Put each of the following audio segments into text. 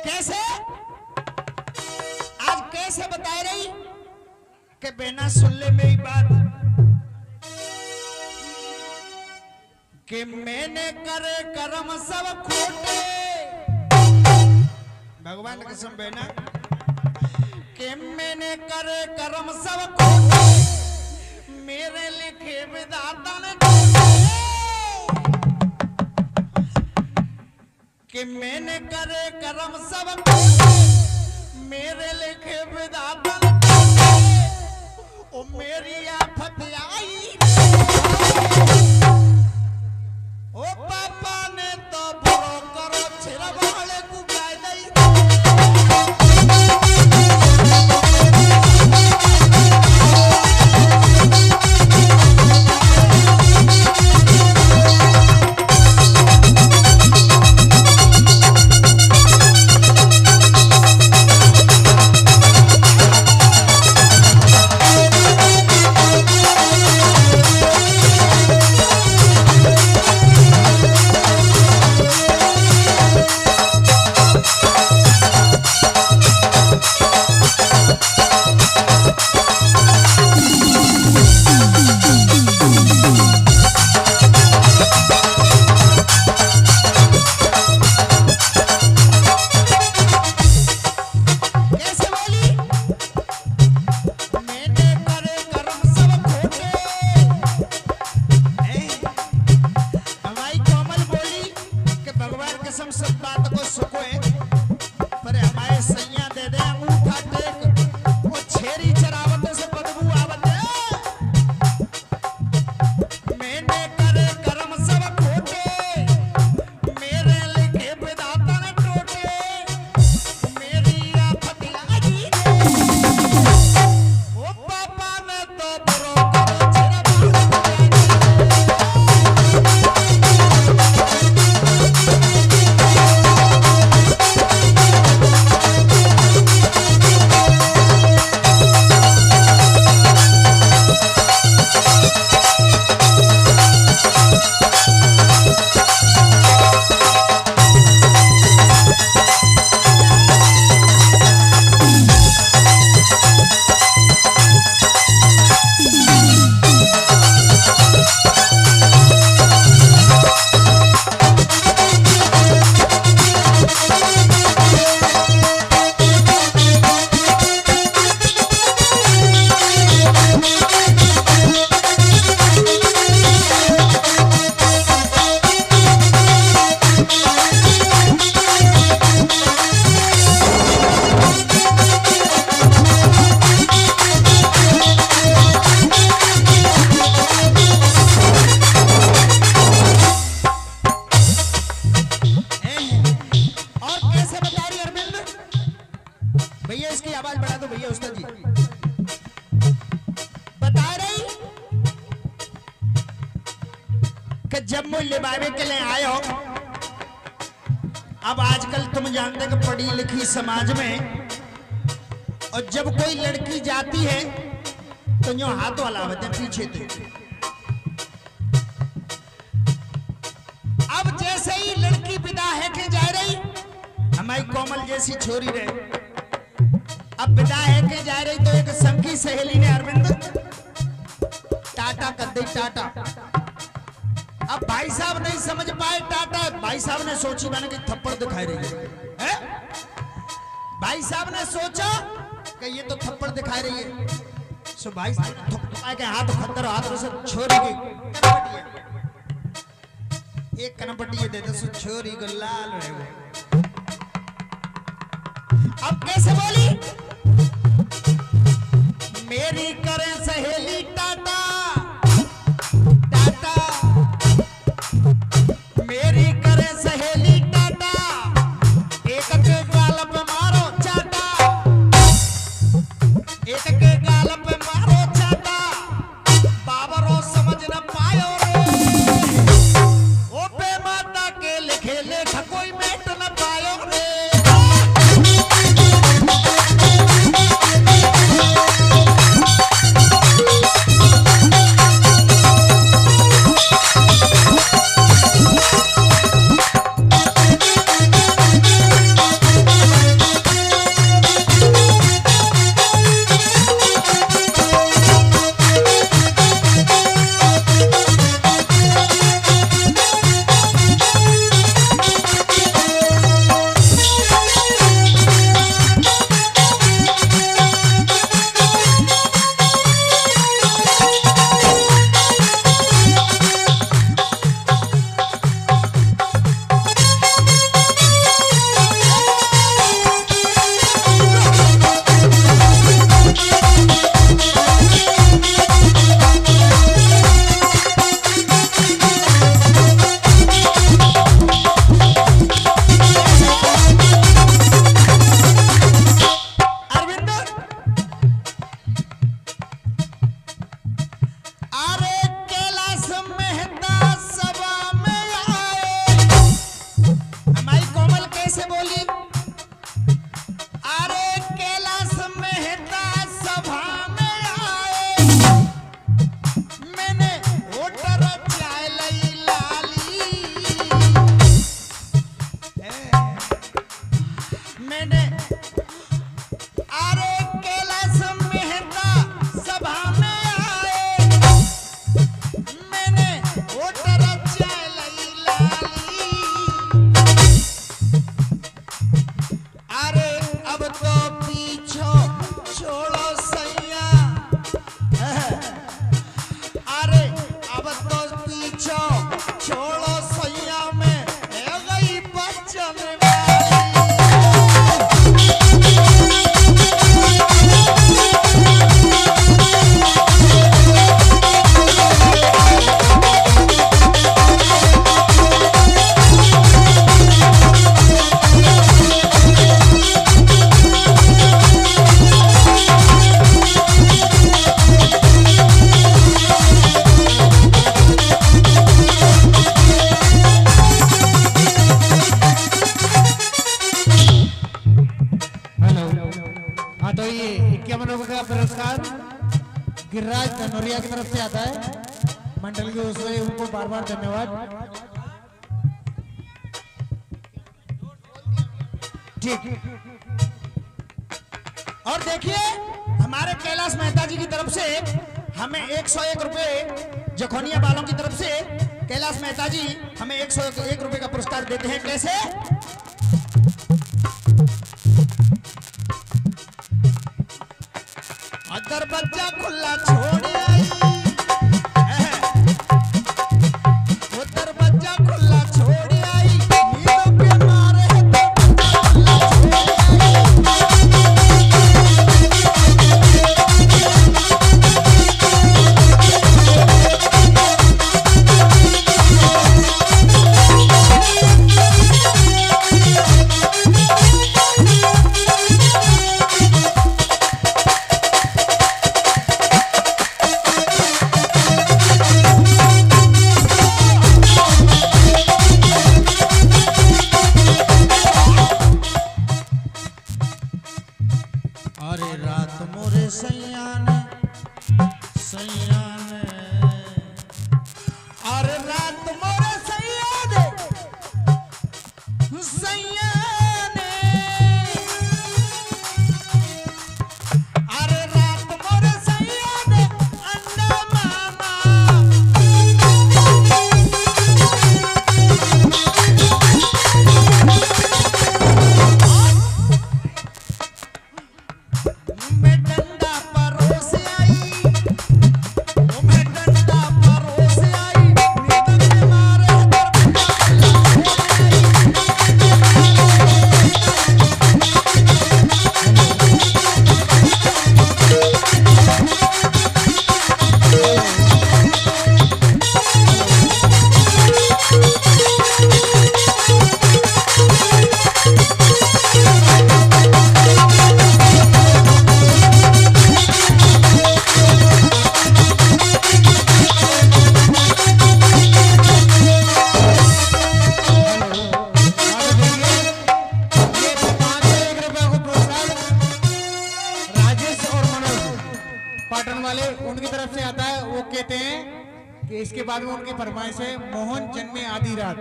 कैसे आज कैसे बता रही कि बिना सुन ले मेरी बात कि मैंने करे कर्म सब खोटे। भगवान कसम बहना कि मैंने करे कर्म सब खोटे, मेरे लिखे विधाता ने कि मैंने करे कर्म सब खोटे, मेरे लिखे विधाता ने ओ मेरी आफत आई। ओ पापा ने तो बुरो करो छिरवाले को गाय दई। जब मूल्य बाबे के लिए आए हो, अब आजकल तुम जानते कि पढ़ी लिखी समाज में और जब कोई लड़की जाती है तो यो हाथ वाला होते पीछे थे। अब जैसे ही लड़की विदा है के जा रही, हमारी कोमल जैसी छोरी रहे, अब विदा है के जा रही तो एक संगी सहेली ने अरविंद टाटा कर दी। टाटा अब भाई साहब नहीं समझ पाए टाटा, भाई साहब ने सोची मैंने कि थप्पड़ दिखाई रही है? भाई साहब ने सोचा कि ये तो थप्पड़ दिखाई रही है, सो भाई साहब ने के हाथ खत्तर हाथ से छोरी की एक कनपट्टी देते सो छोरी को लाल रहे वो। अब कैसे बोली मेरी करे सहेली टाटा, मेरी करे सहेली टाटा, एक के गाल पे मारो चाटा, एक के गाल पे मारो चाटा, बाबरो समझ न पायो रे, ओ पे माता के लिखे लेख कोई मेट न पायो रे। धनोरिया की तरफ से आता है मंडल के ओर से, उनको बार बार धन्यवाद। ठीक। और देखिए हमारे कैलाश मेहता जी की तरफ से हमें 101 रुपए, जखोनिया वालों की तरफ से कैलाश मेहता जी हमें 101 रुपए का पुरस्कार देते हैं। कैसे? अगर बच्चा खुला छोड़ आई, उधर बच्चा खुला छोड़ आई, नींदों के मारे कि इसके बाद में उनकी फरमाइश है मोहन जन्मे आधी रात।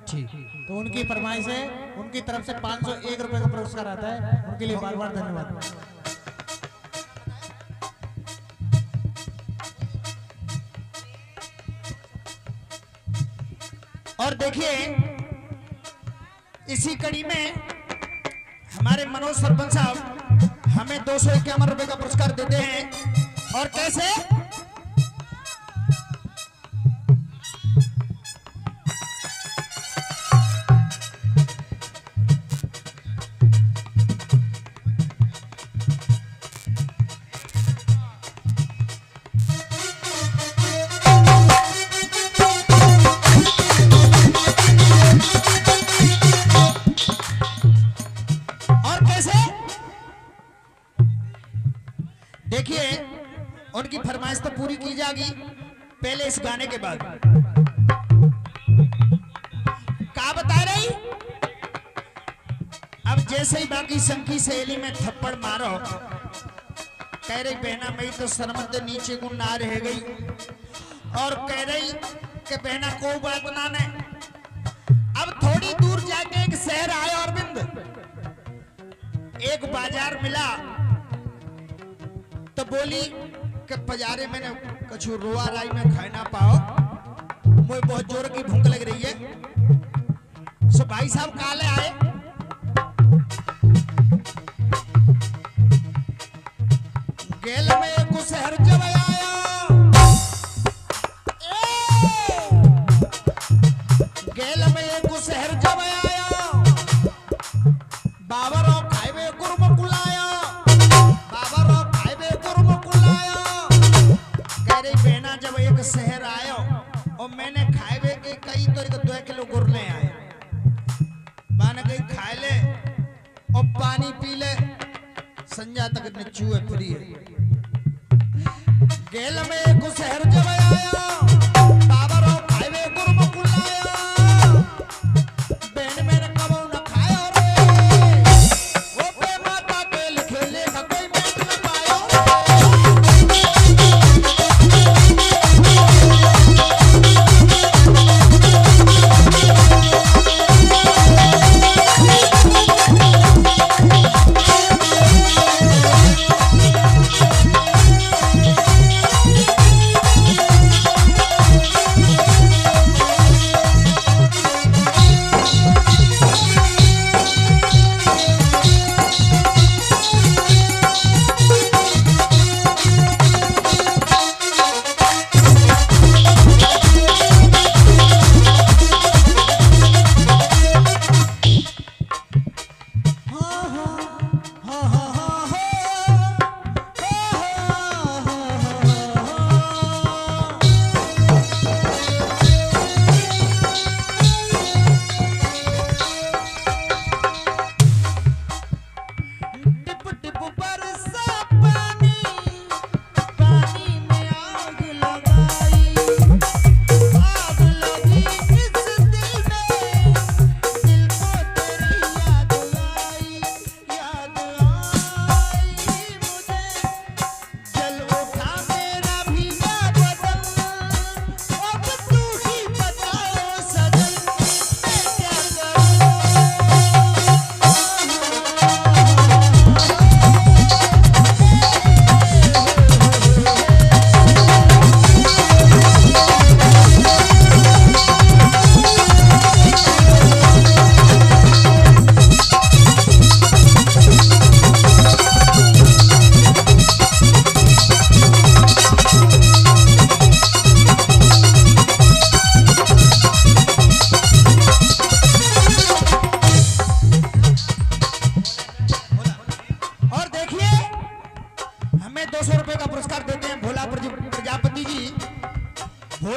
ठीक, तो उनकी फरमाइश है, उनकी तरफ से 501 रुपए का पुरस्कार आता है, उनके लिए बार बार धन्यवाद। और देखिए इसी कड़ी में हमारे मनोज सरपंच साहब हमें 251 रुपए का पुरस्कार देते हैं। और कैसे? देखिए उनकी फरमाइश तो पूरी की जाएगी पहले इस गाने के बाद। क्या बता रही? अब जैसे ही बाकी संकी सहेली में थप्पड़ मारो, कह रही बहना मैं तो शर्मंद नीचे को ना रह गई, और कह रही कि बहना को बात ना ने। अब थोड़ी दूर जाके एक शहर आया अरविंद, एक बाजार मिला तो बोली कि बाजारे मैंने कुछ रोआ राई में खाना पाओ, मुझे बहुत जोर की भूख लग रही है। सो भाई साहब काले आए, गेल में एक शहर जब आया, गेल में एक शहर जब आया, बाबर और खाइबे गुरम कुलाया, बाबर और खाइबे गुरम कुलाया। कह रही बहना जब एक शहर आयो और मैंने खाइबे के कई तो 2 किलो गुरने आए, माने कहीं खाए ले और पानी पी ले, संजा तक न चूहे फ्री है। गेल में एक शहर जब आया, बाबर और खाइबे गुरम कुलाया, बहन मैंने कबो न खाया रे, वो पे माता के लिखे ले कोई बैठ न पायो।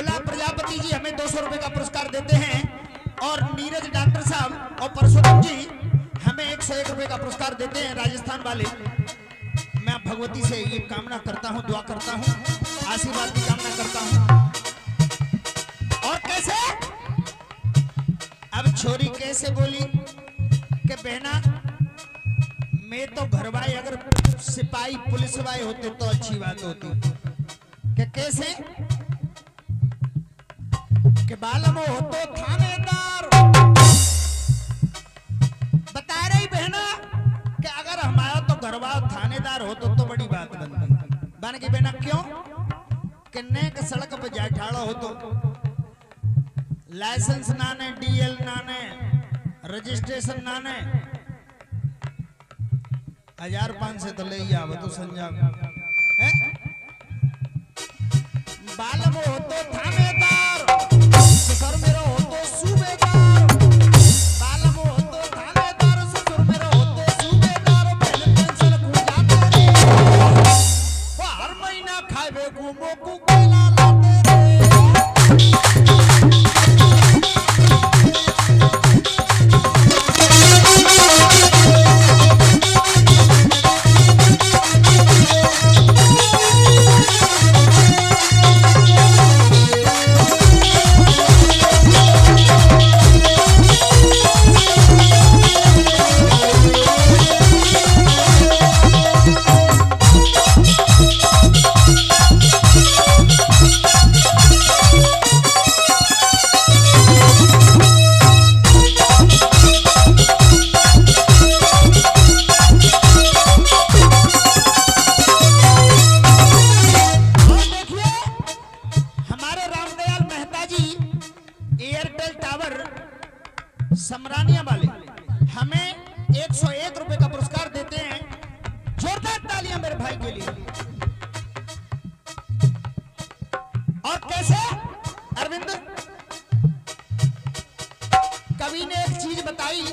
गोल्डा प्रजापति जी हमें 200 रुपए का पुरस्कार देते हैं और नीरज डॉक्टर साहब और परशुराम जी हमें 101 रुपए का पुरस्कार देते हैं, राजस्थान वाले। मैं भगवती से ये कामना करता हूँ, दुआ करता हूँ, आशीर्वाद की कामना करता हूँ। और कैसे अब छोरी कैसे बोली कि बहना मैं तो घर भाई, अगर सिपाही पुलिस वाले होते तो अच्छी बात होती। कि कैसे कि बालमो हो तो थानेदार। बता रही बहना कि अगर हमारा तो घरवाल थानेदार हो तो बड़ी बात बन गई बहना। क्यों कि नेक सड़क पे जा ठाड़ा हो तो लाइसेंस ना ने, डीएल ना ने, रजिस्ट्रेशन ना ने, 1500 से तो ले ही आवे तो संजा बालमो हो तो थानेदार, ससुर मेरा हो तो सूबेदार। बालमो हो तो थानेदार, ससुर मेरा हो तो सूबेदार। पहले पेंशन पूजा तेरी वो हर महीना खावे घूमो को कोयला लाते रे। समरानिया वाले हमें 101 रुपए का पुरस्कार देते हैं। जोरदार तालियां मेरे भाई के लिए। और कैसे अरविंद कवि ने एक चीज बताई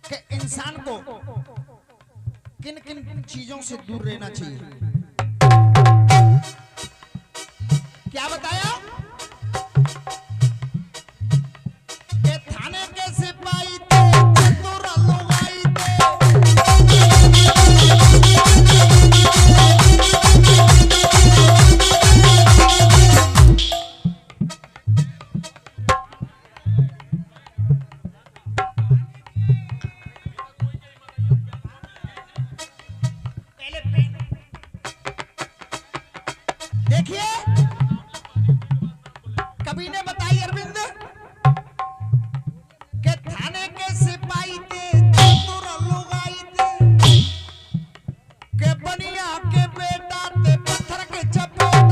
कि इंसान को किन किन चीजों से दूर रहना चाहिए। क्या बताया? देखिए कवि ने बताई अरविंद के थाने के सिपाही थे, चतुर लुगाई थे, के बनिया के बेटा थे, पत्थर के चपेटा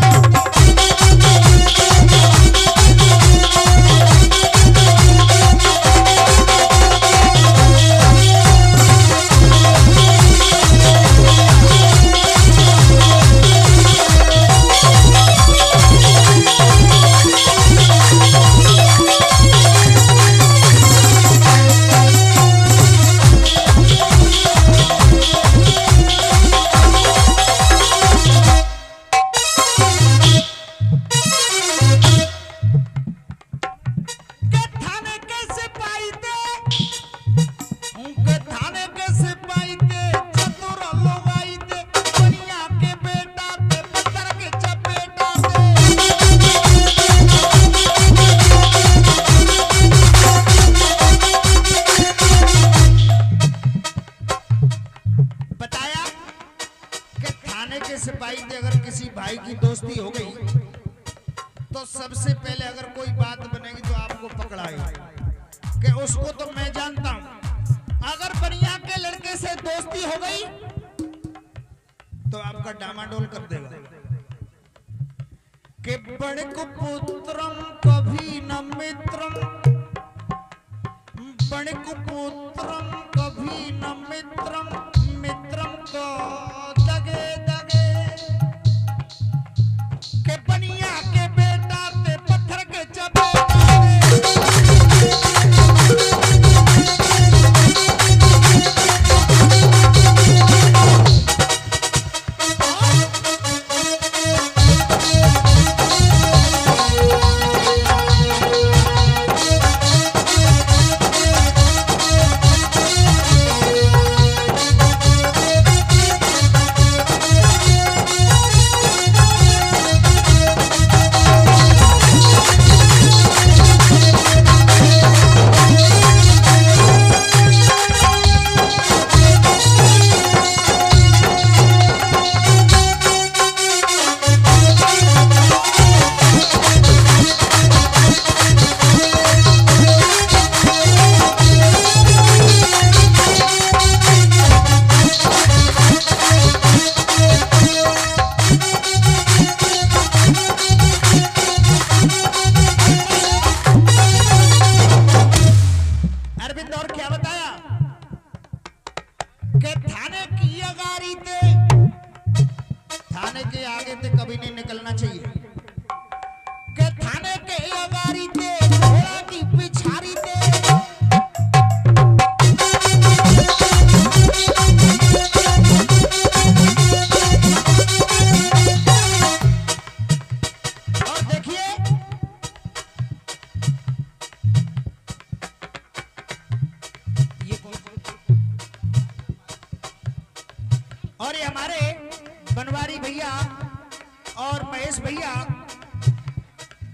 भाई की दोस्ती हो गई तो सबसे पहले अगर कोई बात बनेगी तो आपको पकड़ाएगा कि उसको तो मैं जानता हूं। अगर बनिया के लड़के से दोस्ती हो गई तो आपका डामाडोल कर देगा कि बड़े को पुत्रम कभी न मित्रम, बड़े को पुत्रम कभी न मित्रम, मित्रम को दगे दगे के बनिया के बेटा ते पत्थर के चपेटा दे।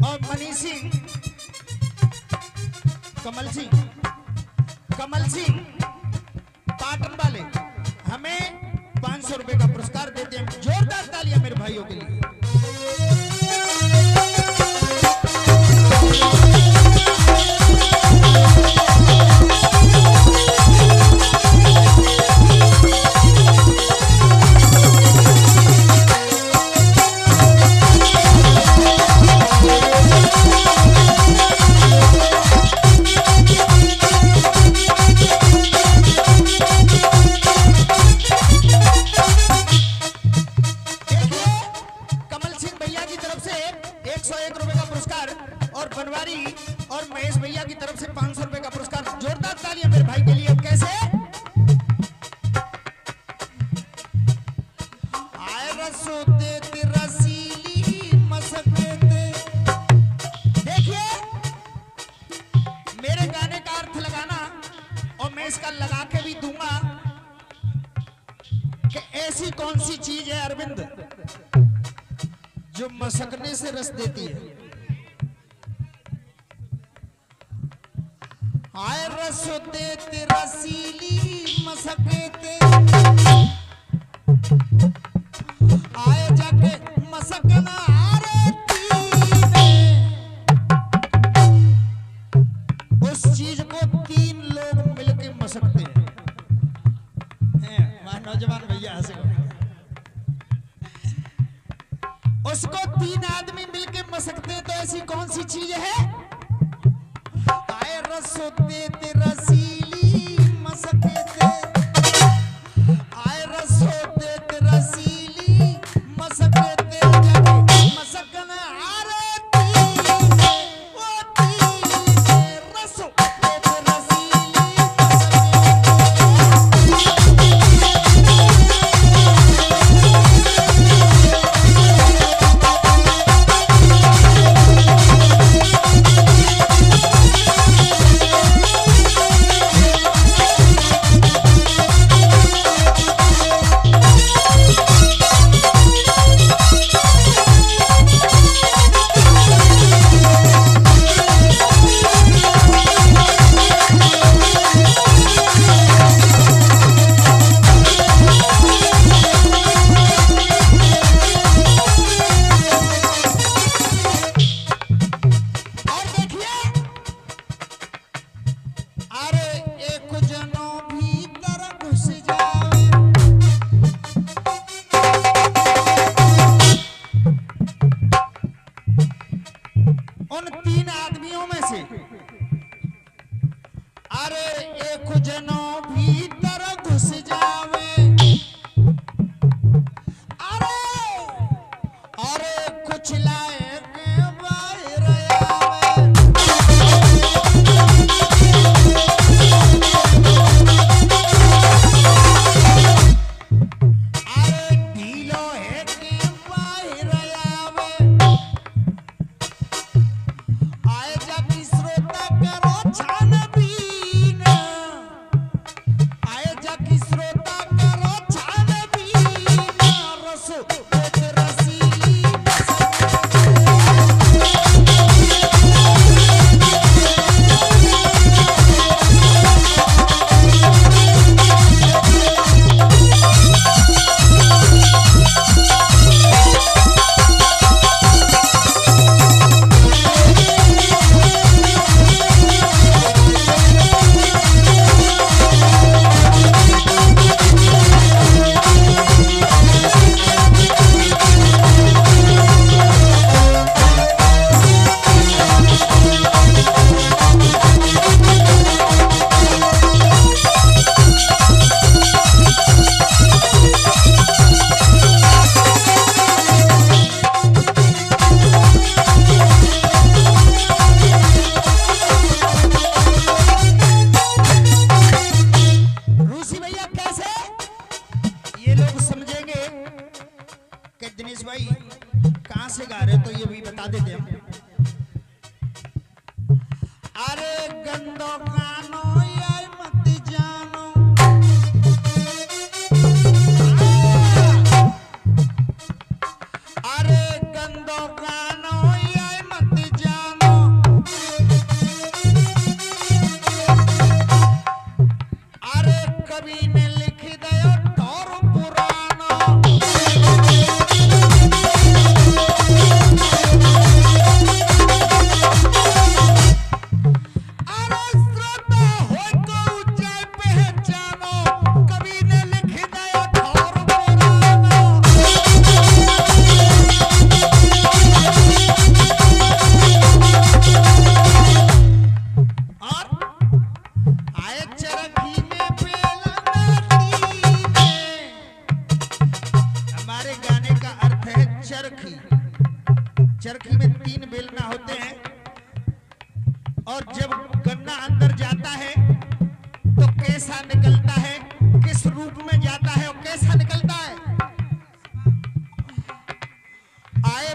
और मनीषी कमल सिंह पाटन वाले हमें 500 रुपए का पुरस्कार देते हैं। जोरदार तालियां मेरे भाइयों के लिए। और महेश भैया की तरफ से 500 रुपए का पुरस्कार। जोरदार तालियां मेरे भाई के लिए। अब कैसे आए रसो देते रसीली मसक देते। देखिए मेरे गाने का अर्थ लगाना और मैं इसका लगा के भी दूंगा कि ऐसी कौन सी चीज है अरविंद जो मसकने से रस देती है। आए रसो देते रसीली मसकते आए जाके मसकना आरती में। उस चीज को 3 लोग मिलके मसकते हैं। नौजवान भैया हंसे। उसको 3 आदमी मिलके मसकते हैं। तो ऐसी कौन सी चीज है? आए रसो देते रसीली मसकते आए रसो देते रसीली मसकते जाके मसकना आरती वो रसो देते रसीली उन 3 आदमियों में से अरे एक जनो भीतर घुस जावे अरे कुछ लाए के बाहर आवे। अरे ढीलो है के बाहर आवे। आए जाके श्रोता करो छानबीन आए जाके श्रोता करो छानबीन रसो देते रसीली दिनेश भाई कहां से गा रहे हो? तो ये भी बता देते हम। अरे गंदो गानो ये मत जानो अरे गंदो गानो ये मत चरखी में 3 बेलना होते हैं और जब गन्ना अंदर जाता है तो कैसा निकलता है, किस रूप में जाता है और कैसा निकलता है। आए